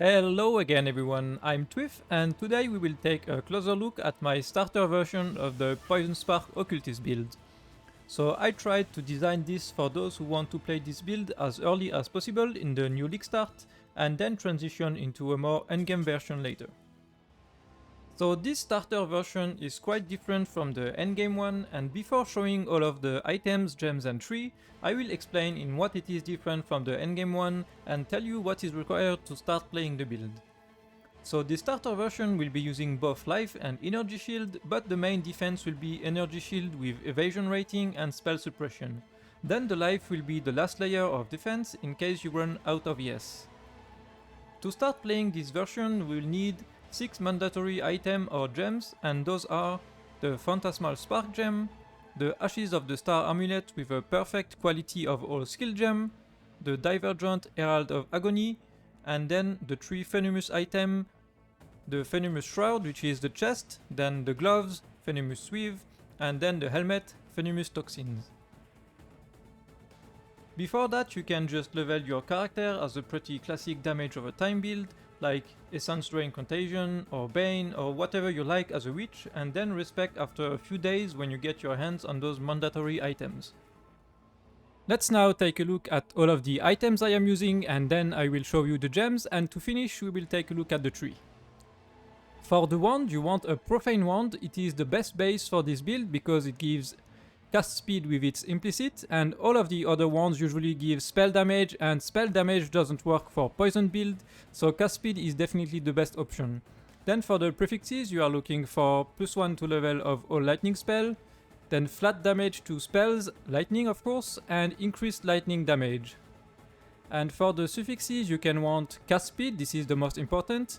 Hello again everyone, I'm Twiff and today we will take a closer look at my starter version of the Poison Spark Occultist build. So I tried to design this for those who want to play this build as early as possible in the new league start and then transition into a more endgame version later. So this starter version is quite different from the endgame one, and before showing all of the items, gems and tree, I will explain in what it is different from the endgame one and tell you what is required to start playing the build. So the starter version will be using both life and energy shield, but the main defense will be energy shield with evasion rating and spell suppression. Then the life will be the last layer of defense in case you run out of ES. To start playing this version, we will need 6 mandatory items or gems, and those are the Phantasmal Spark Gem, the Ashes of the Star Amulet with a perfect quality of all skill gem, the Divergent Herald of Agony, and then the 3 Venomous item, the Venomous Shroud, which is the chest, then the gloves, Venomous Sweave, and then the helmet, Venomous Toxins. Before that, you can just level your character as a pretty classic damage over time build, like Essence Drain Contagion or Bane or whatever you like as a witch, and then respec after a few days when you get your hands on those mandatory items. Let's now take a look at all of the items I am using, and then I will show you the gems, and to finish we will take a look at the tree. For the wand, you want a Profane Wand. It is the best base for this build because it gives cast speed with its implicit, and all of the other wands usually give spell damage, and spell damage doesn't work for poison build, so cast speed is definitely the best option. Then for the prefixes, you are looking for +1 to level of all lightning spell, then flat damage to spells, lightning of course, and increased lightning damage. And for the suffixes, you can want cast speed, this is the most important,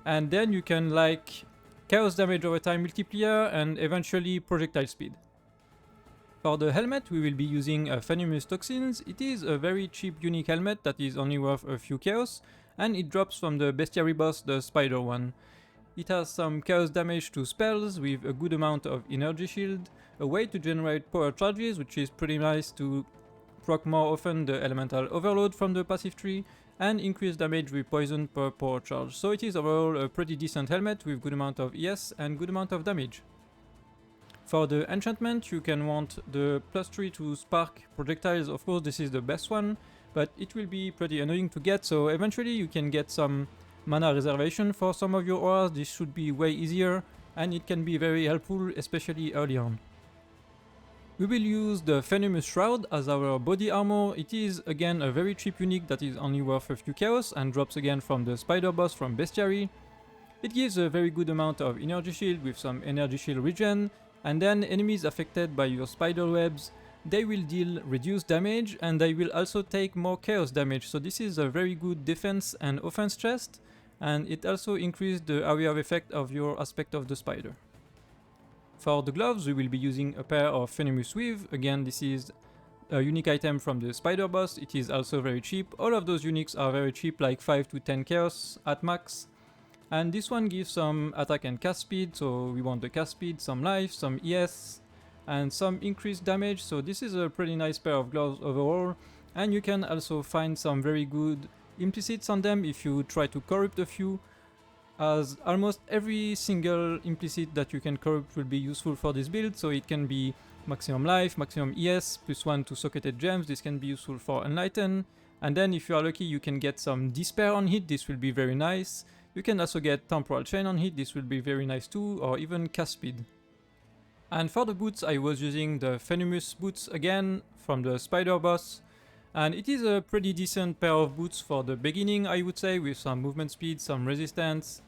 and then you can like chaos damage over time multiplier and eventually projectile speed. For the helmet, we will be using Venomous Toxins. It is a very cheap unique helmet that is only worth a few chaos, and it drops from the bestiary boss, the spider one. It has some chaos damage to spells with a good amount of energy shield, a way to generate power charges, which is pretty nice to proc more often the elemental overload from the passive tree, and increase damage with poison per power charge. So it is overall a pretty decent helmet with good amount of ES and good amount of damage. For the enchantment, you can want the +3 to spark projectiles. Of course, this is the best one, but it will be pretty annoying to get, so eventually you can get some mana reservation for some of your auras. This should be way easier, and it can be very helpful, especially early on. We will use the Venomous Shroud as our body armor. It is again a very cheap unique that is only worth a few chaos and drops again from the spider boss from bestiary. It gives a very good amount of energy shield with some energy shield regen, and then enemies affected by your spider webs, they will deal reduced damage, and they will also take more chaos damage, so this is a very good defense and offense chest, and it also increases the area of effect of your aspect of the spider. For the gloves, we will be using a pair of Venomous Weave. Again, this is a unique item from the spider boss. It is also very cheap. All of those uniques are very cheap, like 5 to 10 chaos at max. And this one gives some attack and cast speed, so we want the cast speed, some life, some ES, and some increased damage, so this is a pretty nice pair of gloves overall, and you can also find some very good implicits on them if you try to corrupt a few, as almost every single implicit that you can corrupt will be useful for this build, so it can be maximum life, maximum ES, +1 to socketed gems. This can be useful for Enlighten, and then if you are lucky you can get some Despair on hit. This will be very nice. You can also get Temporal Chain on hit, this will be very nice too, or even cast speed. And for the boots, I was using the Venomous boots again from the spider boss, and it is a pretty decent pair of boots for the beginning, I would say, with some movement speed, some resistance,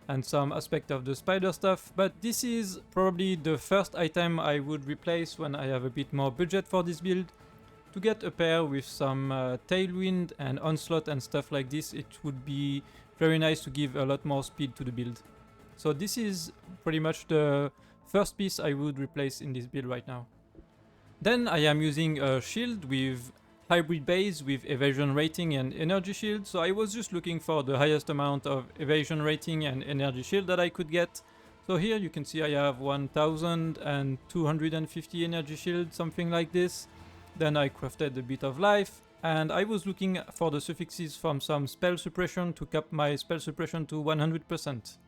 and some aspect of the spider stuff, but this is probably the first item I would replace when I have a bit more budget for this build. To get a pair with some Tailwind and Onslaught and stuff like this, it would be very nice to give a lot more speed to the build. So this is pretty much the first piece I would replace in this build right now. Then I am using a shield with hybrid base with evasion rating and energy shield, so I was just looking for the highest amount of evasion rating and energy shield that I could get. So here you can see I have 1250 energy shield, something like this. Then I crafted a bit of life, And I was looking for the suffixes from some spell suppression to cap my spell suppression to 100%.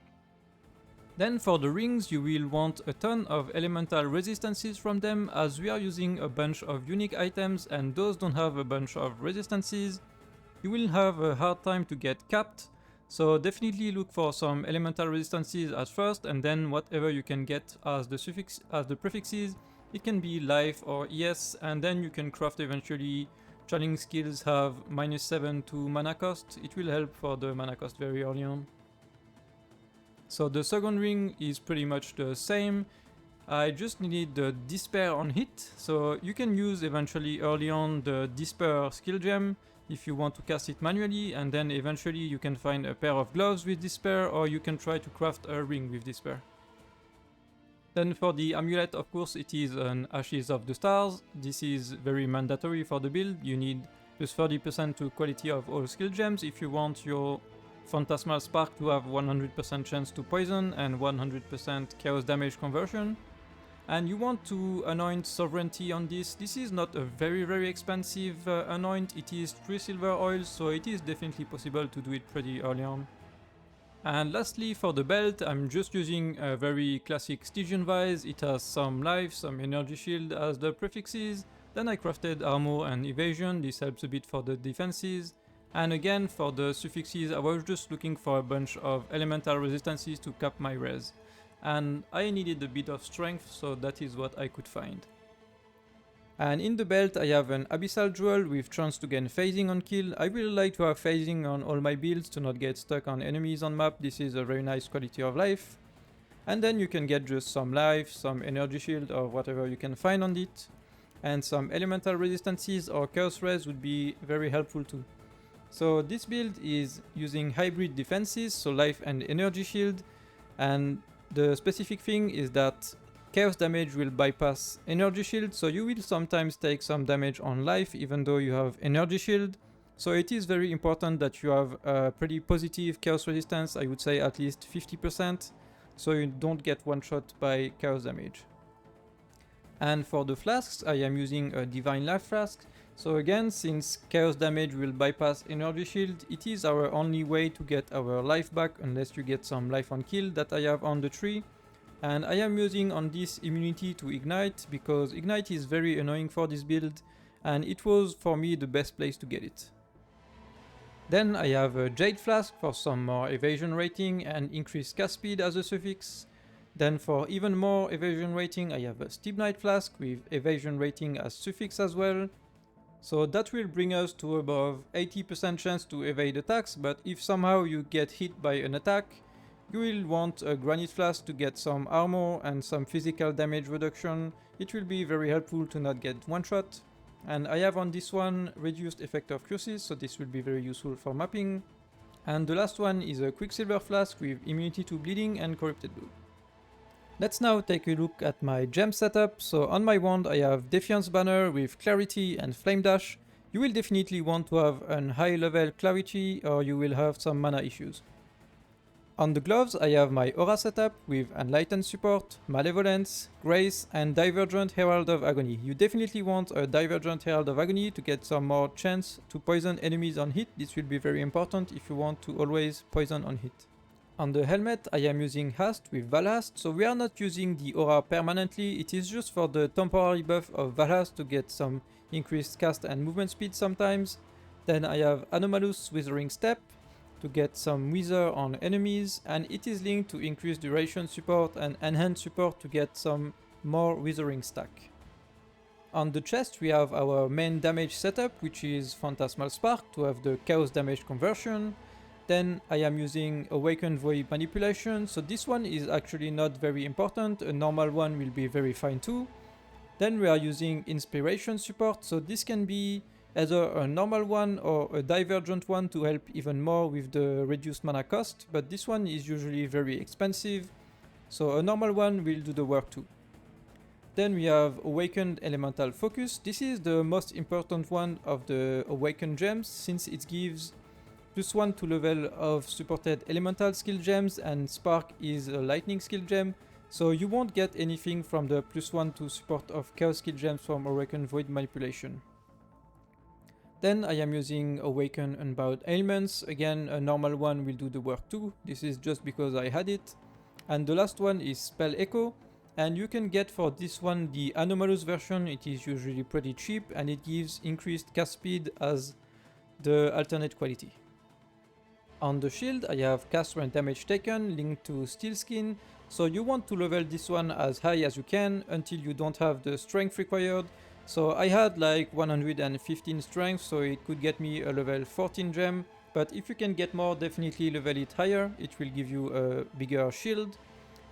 Then for the rings you will want a ton of elemental resistances from them, as we are using a bunch of unique items and those don't have a bunch of resistances. You will have a hard time to get capped, so definitely look for some elemental resistances at first, and then whatever you can get as the prefixes. It can be life or ES, and then you can craft eventually. Channeling skills have -7 to mana cost. It will help for the mana cost very early on. So the second ring is pretty much the same. I just needed the Despair on hit, so you can use eventually early on the Despair skill gem if you want to cast it manually, and then eventually you can find a pair of gloves with Despair, or you can try to craft a ring with Despair. Then for the amulet, of course, it is an Ashes of the Stars. This is very mandatory for the build. You need plus 30% to quality of all skill gems if you want your Phantasmal Spark to have 100% chance to poison and 100% chaos damage conversion. And you want to anoint Sovereignty on this. This is not a very expensive anoint. It is 3 silver oils, so it is definitely possible to do it pretty early on. And lastly, for the belt, I'm just using a very classic Stygian vise. It has some life, some energy shield as the prefixes. Then I crafted armor and evasion. This helps a bit for the defenses. And again, for the suffixes, I was just looking for a bunch of elemental resistances to cap my res. And I needed a bit of strength, so that is what I could find. And in the belt I have an Abyssal Jewel with chance to gain phasing on kill. I really like to have phasing on all my builds to not get stuck on enemies on map. This is a very nice quality of life. And then you can get just some life, some energy shield or whatever you can find on it. And some elemental resistances or chaos res would be very helpful too. So this build is using hybrid defenses, so life and energy shield. And the specific thing is that chaos damage will bypass energy shield, so you will sometimes take some damage on life even though you have energy shield. So it is very important that you have a pretty positive chaos resistance, I would say at least 50%, so you don't get one shot by chaos damage. And for the flasks, I am using a Divine Life Flask. So again, since chaos damage will bypass energy shield, it is our only way to get our life back unless you get some life on kill that I have on the tree. And I am using on this immunity to ignite because ignite is very annoying for this build and it was for me the best place to get it. Then I have a Jade Flask for some more evasion rating and increased cast speed as a suffix. Then for even more evasion rating I have a Stibnite Flask with evasion rating as suffix as well. So that will bring us to above 80% chance to evade attacks, but if somehow you get hit by an attack, you will want a Granite Flask to get some armor and some physical damage reduction. It will be very helpful to not get one shot. And I have on this one reduced effect of curses, so this will be very useful for mapping. And the last one is a Quicksilver Flask with immunity to bleeding and corrupted blood. Let's now take a look at my gem setup. So on my wand I have Defiance Banner with Clarity and Flame Dash. You will definitely want to have a high level Clarity or you will have some mana issues. On the gloves I have my aura setup with Enlightened Support, Malevolence, Grace and Divergent Herald of Agony. You definitely want a Divergent Herald of Agony to get some more chance to poison enemies on hit. This will be very important if you want to always poison on hit. On the helmet I am using Hast with Valhast, so we are not using the aura permanently, it is just for the temporary buff of Valhast to get some increased cast and movement speed sometimes. Then I have Anomalous Withering Step to get some wither on enemies, and it is linked to increased duration support and enhanced support to get some more withering stack. On the chest we have our main damage setup, which is Phantasmal Spark to have the chaos damage conversion. Then I am using Awakened Void Manipulation, so this one is actually not very important, a normal one will be very fine too. Then we are using Inspiration support, so this can be either a normal one or a divergent one to help even more with the reduced mana cost, but this one is usually very expensive, so a normal one will do the work too. Then we have Awakened Elemental Focus. This is the most important one of the Awakened gems since it gives +1 to level of supported elemental skill gems and Spark is a lightning skill gem, so you won't get anything from the +1 to support of chaos skill gems from Awakened Void Manipulation. Then I am using Awaken Unbowed Ailments. Again, a normal one will do the work too. This is just because I had it. And the last one is Spell Echo. And you can get for this one the Anomalous version. It is usually pretty cheap and it gives increased cast speed as the alternate quality. On the shield I have cast when damage taken linked to Steel Skin. So you want to level this one as high as you can until you don't have the strength required. So I had like 115 strength, so it could get me a level 14 gem. But if you can get more, definitely level it higher. It will give you a bigger shield.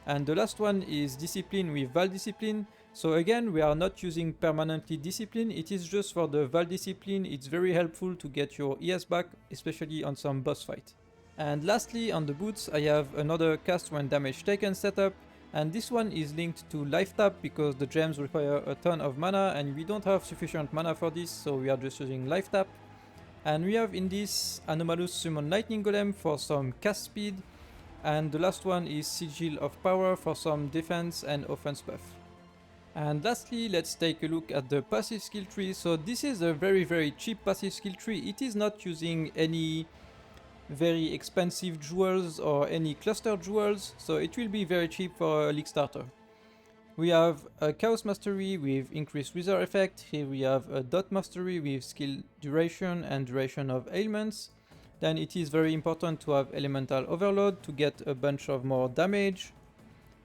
And the last one is Discipline with Val Discipline. So again, we are not using permanently Discipline. It is just for the Val Discipline. It's very helpful to get your ES back, especially on some boss fight. And lastly, on the boots, I have another cast when damage taken setup. And this one is linked to life tap because the gems require a ton of mana and we don't have sufficient mana for this, so we are just using life tap. And we have in this Anomalous Summon Lightning Golem for some cast speed, and the last one is Sigil of Power for some defense and offense buff. And lastly, let's take a look at the passive skill tree. So this is a very cheap passive skill tree. It is not using any very expensive jewels or any cluster jewels, so it will be very cheap for a league starter. We have a Chaos Mastery with increased Wither effect. Here we have a Dot Mastery with skill duration and duration of ailments. Then it is very important to have Elemental Overload to get a bunch of more damage.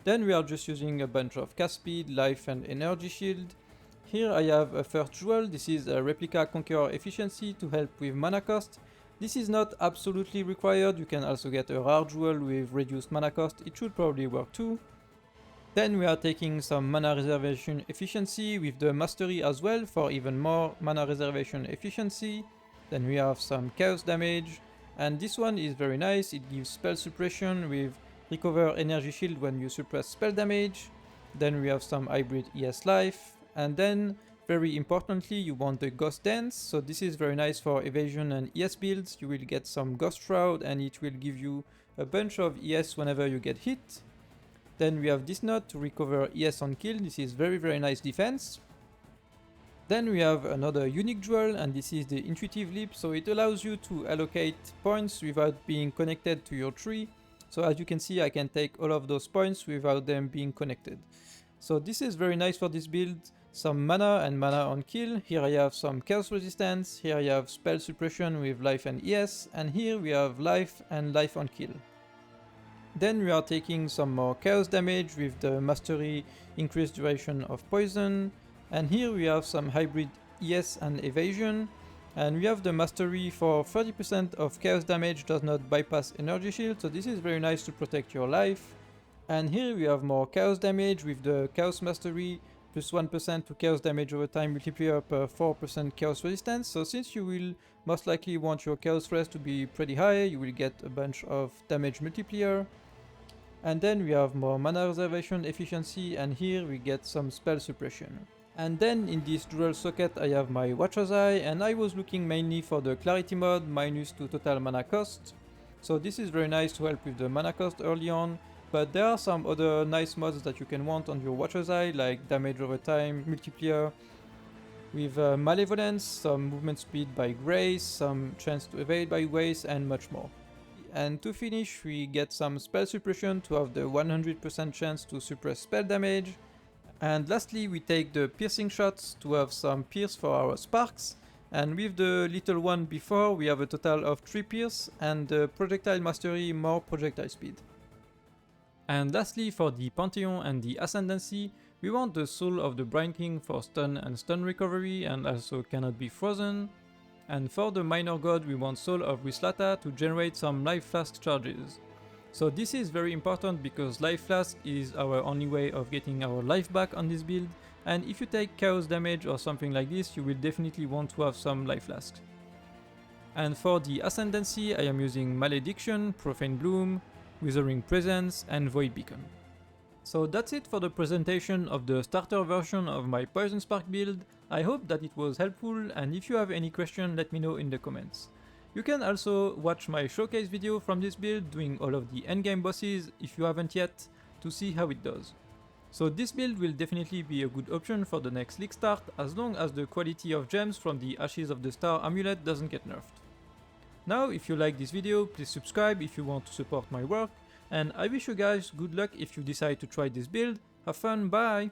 Then we are just using a bunch of cast speed, life and energy shield. Here I have a first jewel. This is a Replica Conqueror Efficiency to help with mana cost. This is not absolutely required, you can also get a rare jewel with reduced mana cost, it should probably work too. Then we are taking some mana reservation efficiency with the mastery as well for even more mana reservation efficiency. Then we have some chaos damage, and this one is very nice, it gives spell suppression with recover energy shield when you suppress spell damage. Then we have some hybrid ES life, and then very importantly, you want the Ghost Dance, so this is very nice for evasion and ES builds. You will get some Ghost Shroud and it will give you a bunch of ES whenever you get hit. Then we have this node to recover ES on kill, this is very nice defense. Then we have another unique jewel and this is the Intuitive Leap, so it allows you to allocate points without being connected to your tree. So as you can see, I can take all of those points without them being connected. So this is very nice for this build. Some mana and mana on kill. Here I have some chaos resistance, here I have spell suppression with life and ES, and here we have life and life on kill. Then we are taking some more chaos damage with the mastery increased duration of poison, and here we have some hybrid ES and evasion, and we have the mastery for 30% of chaos damage does not bypass energy shield, so this is very nice to protect your life. And here we have more chaos damage with the chaos mastery plus 1% to chaos damage over time multiplier per 4% chaos resistance. So since you will most likely want your chaos rest to be pretty high, you will get a bunch of damage multiplier. And then we have more mana reservation efficiency, and here we get some spell suppression. And then in this dual socket I have my Watcher's Eye, and I was looking mainly for the Clarity mod -2 total mana cost. So this is very nice to help with the mana cost early on. But there are some other nice mods that you can want on your Watcher's Eye, like damage over time multiplier with Malevolence, some movement speed by Grace, some chance to evade by Grace, and much more. And to finish, we get some spell suppression to have the 100% chance to suppress spell damage. And lastly, we take the piercing shots to have some pierce for our sparks. And with the little one before, we have a total of 3 pierce, and the projectile mastery more projectile speed. And lastly, for the Pantheon and the Ascendancy, we want the Soul of the Brine King for stun and stun recovery and also cannot be frozen. And for the Minor God, we want Soul of Wislata to generate some Life Flask charges. So this is very important because Life Flask is our only way of getting our life back on this build, and if you take chaos damage or something like this, you will definitely want to have some Life Flasks. And for the Ascendancy, I am using Malediction, Profane Bloom, Withering Presence and Void Beacon. So that's it for the presentation of the starter version of my Poison Spark build. I hope that it was helpful, and if you have any question, let me know in the comments. You can also watch my showcase video from this build doing all of the endgame bosses if you haven't yet, to see how it does. So this build will definitely be a good option for the next league start, as long as the quality of gems from the Ashes of the Star amulet doesn't get nerfed. Now, if you like this video, please subscribe if you want to support my work, and I wish you guys good luck if you decide to try this build. Have fun, bye!